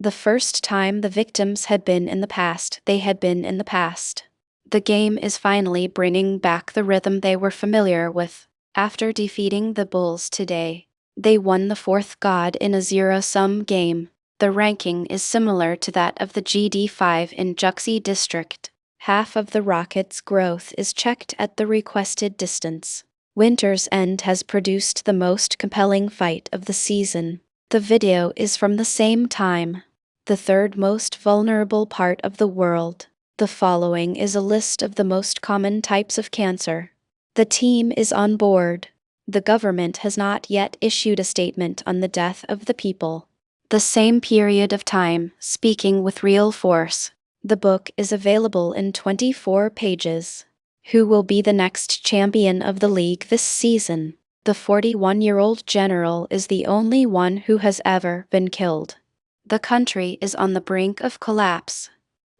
The first time the victims had been in the past, they had been in the past. The game is finally bringing back the rhythm they were familiar with. After defeating the Bulls today, they won the fourth god in a zero-sum game. The ranking is similar to that of the GD5 in Juxi District. Half of the rocket's growth is checked at the requested distance. Winter's End has produced the most compelling fight of the season. The video is from the same time. The third most vulnerable part of the world. The following is a list of the most common types of cancer. The team is on board. The government has not yet issued a statement on the death of the people. The same period of time, speaking with real force. The book is available in 24 pages. Who will be the next champion of the league this season? The 41-year-old general is the only one who has ever been killed. The country is on the brink of collapse.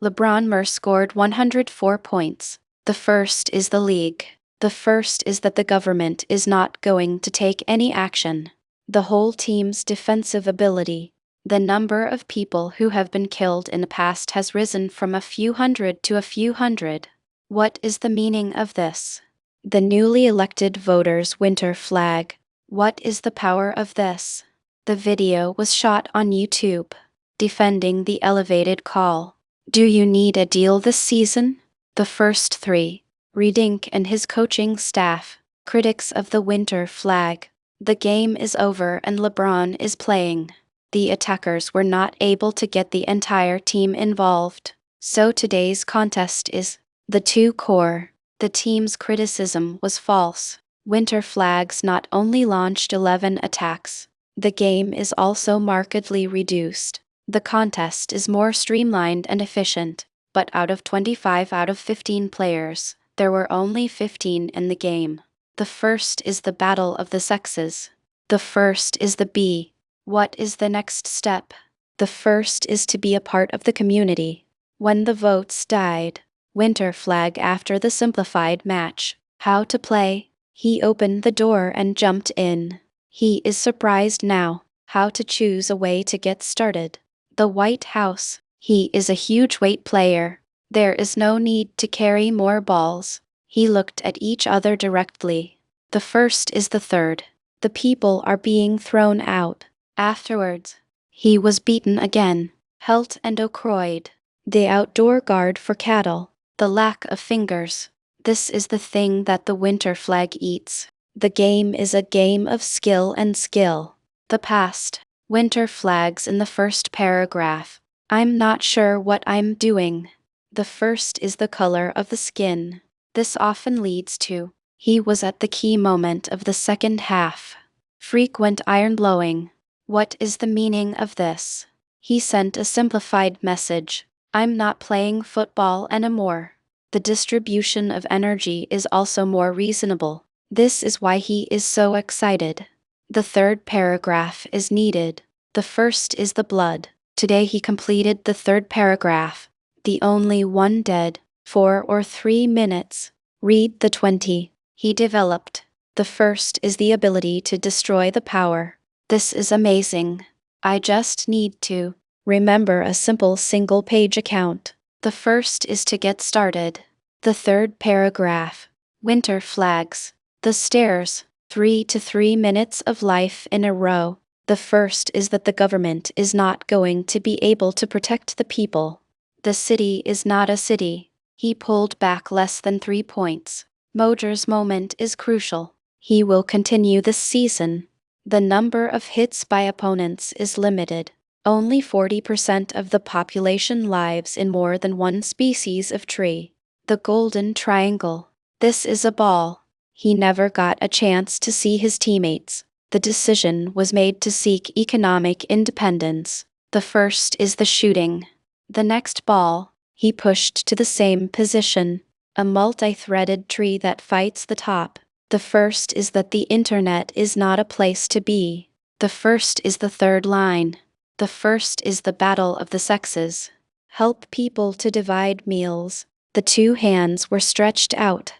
LeBron James scored 104 points. The first is the league. The first is that the government is not going to take any action. The whole team's defensive ability. The number of people who have been killed in the past has risen from a few hundred to a few hundred. What is the meaning of this? The newly elected voters' winter flag. What is the power of this? The video was shot on YouTube. Defending the elevated call. Do you need a deal this season? The first three. Redink and his coaching staff. Critics of the winter flag. The game is over and LeBron is playing. The attackers were not able to get the entire team involved. So today's contest is the two core. The team's criticism was false. Winter flags not only launched 11 attacks. The game is also markedly reduced. The contest is more streamlined and efficient, but out of 25 out of 15 players, there were only 15 in the game. The first is the battle of the sexes. The first is the B. What is the next step? The first is to be a part of the community. When the votes died, winter flag after the simplified match. How to play? He opened the door and jumped in. He is surprised now. How to choose a way to get started. The White House. He is a huge weight player. There is no need to carry more balls. He looked at each other directly. The first is the third. The people are being thrown out. Afterwards, he was beaten again. Helt and O'Croyd. The outdoor guard for cattle. The lack of fingers. This is the thing that the winter flag eats. The game is a game of skill and skill. The past. Winter flags in the first paragraph. I'm not sure what I'm doing. The first is the color of the skin. This often leads to, he was at the key moment of the second half. Frequent iron blowing. What is the meaning of this? He sent a simplified message. I'm not playing football anymore. The distribution of energy is also more reasonable. This is why he is so excited. The third paragraph is needed. The first is the blood. Today he completed the third paragraph. The only one dead. 4 or 3 minutes. Read the 20. He developed. The first is the ability to destroy the power. This is amazing. I just need to remember a simple single-page account. The first is to get started. The third paragraph. Winter flags. The stairs. 3 to 3 minutes of life in a row. The first is that the government is not going to be able to protect the people. The city is not a city. He pulled back less than 3 points. Mojer's moment is crucial. He will continue this season. The number of hits by opponents is limited. Only 40% of the population lives in more than one species of tree. The golden triangle. This is a ball. He never got a chance to see his teammates. The decision was made to seek economic independence. The first is the shooting. The next ball, he pushed to the same position. A multi-threaded tree that fights the top. The first is that the internet is not a place to be. The first is the third line. The first is the battle of the sexes. Help people to divide meals. The two hands were stretched out.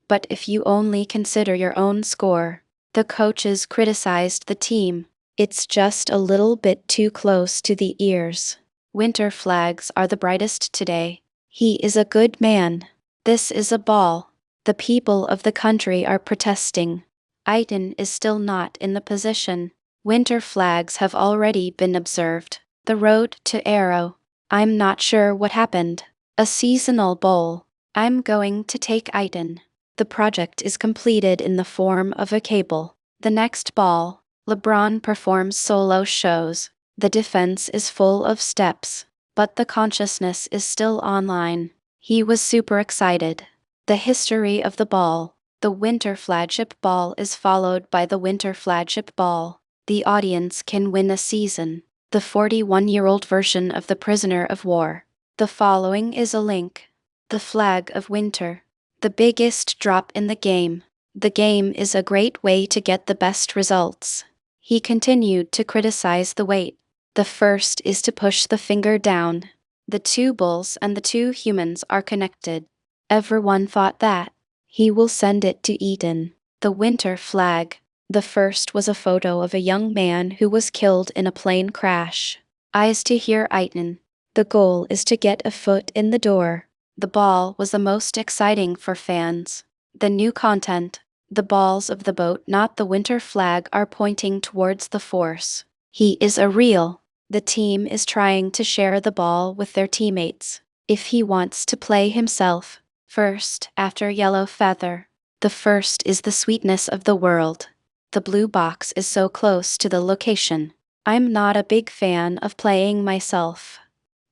But if you only consider your own score, the coaches criticized the team. It's just a little bit too close to the ears. Winter flags are the brightest today. He is a good man. This is a ball. The people of the country are protesting. Aiton is still not in the position. Winter flags have already been observed. The road to Arrow. I'm not sure what happened. A seasonal bowl. I'm going to take Aiton. The project is completed in the form of a cable. The next ball. LeBron performs solo shows. The defense is full of steps, but the consciousness is still online. He was super excited. The history of the ball. The Winter Flagship Ball is followed by the Winter Flagship Ball. The audience can win a season. The 41-year-old version of the Prisoner of War. The following is a link. The Flag of Winter. The biggest drop in the game. The game is a great way to get the best results. He continued to criticize the weight. The first is to push the finger down. The two bulls and the two humans are connected. Everyone thought that. He will send it to Eden. The winter flag. The first was a photo of a young man who was killed in a plane crash. Eyes to hear Aiton. The goal is to get a foot in the door. The ball was the most exciting for fans. The new content. The balls of the boat, not the winter flag, are pointing towards the force. He is a real. The team is trying to share the ball with their teammates. If he wants to play himself. First, after yellow feather. The first is the sweetness of the world. The blue box is so close to the location. I'm not a big fan of playing myself.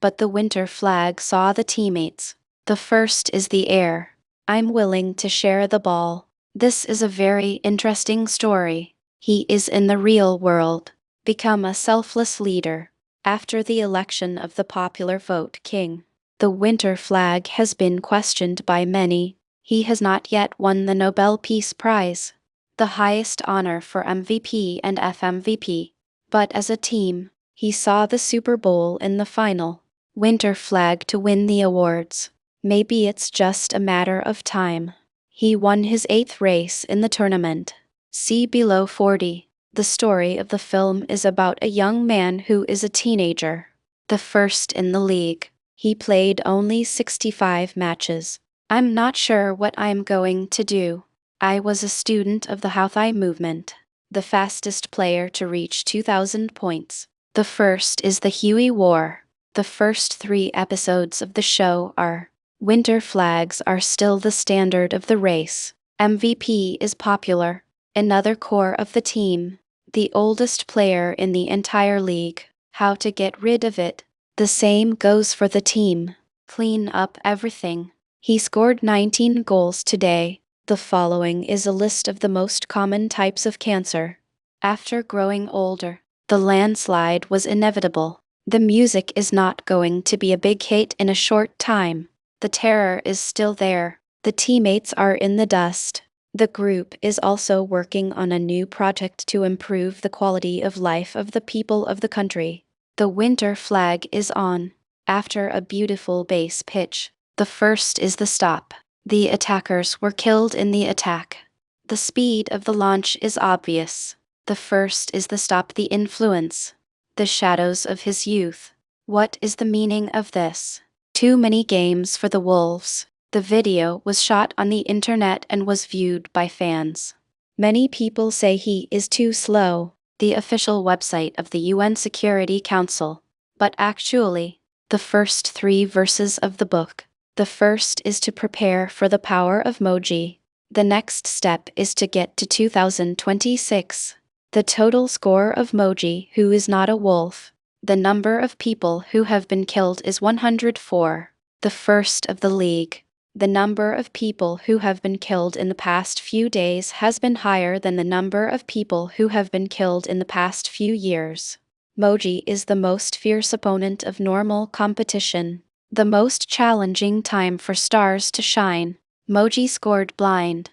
But the winter flag saw the teammates. The first is the air. I'm willing to share the ball. This is a very interesting story. He is in the real world. Become a selfless leader. After the election of the popular vote king, the winter flag has been questioned by many. He has not yet won the Nobel Peace Prize, the highest honor for MVP and FMVP. But as a team, he saw the Super Bowl in the final. Winter flag to win the awards. Maybe it's just a matter of time. He won his 8th race in the tournament. See below 40. The story of the film is about a young man who is a teenager. The first in the league. He played only 65 matches. I'm not sure what I'm going to do. I was a student of the Houthi movement. The fastest player to reach 2,000 points. The first is the Huey War. The first 3 episodes of the show are. Winter flags are still the standard of the race. MVP is popular. Another core of the team. The oldest player in the entire league. How to get rid of it. The same goes for the team. Clean up everything. He scored 19 goals today. The following is a list of the most common types of cancer. After growing older, the landslide was inevitable. The music is not going to be a big hit in a short time. The terror is still there. The teammates are in the dust. The group is also working on a new project to improve the quality of life of the people of the country. The winter flag is on. After a beautiful base pitch, the first is the stop. The attackers were killed in the attack. The speed of the launch is obvious. The first is the stop, the influence. The shadows of his youth. What is the meaning of this? Too many games for the Wolves. The video was shot on the internet and was viewed by fans. Many people say he is too slow, the official website of the UN Security Council. But actually, the first 3 verses of the book. The first is to prepare for the power of Moji. The next step is to get to 2026. The total score of Moji, who is not a wolf. The number of people who have been killed is 104. The first of the league. The number of people who have been killed in the past few days has been higher than the number of people who have been killed in the past few years. Moji is the most fierce opponent of normal competition. The most challenging time for stars to shine. Moji scored blind.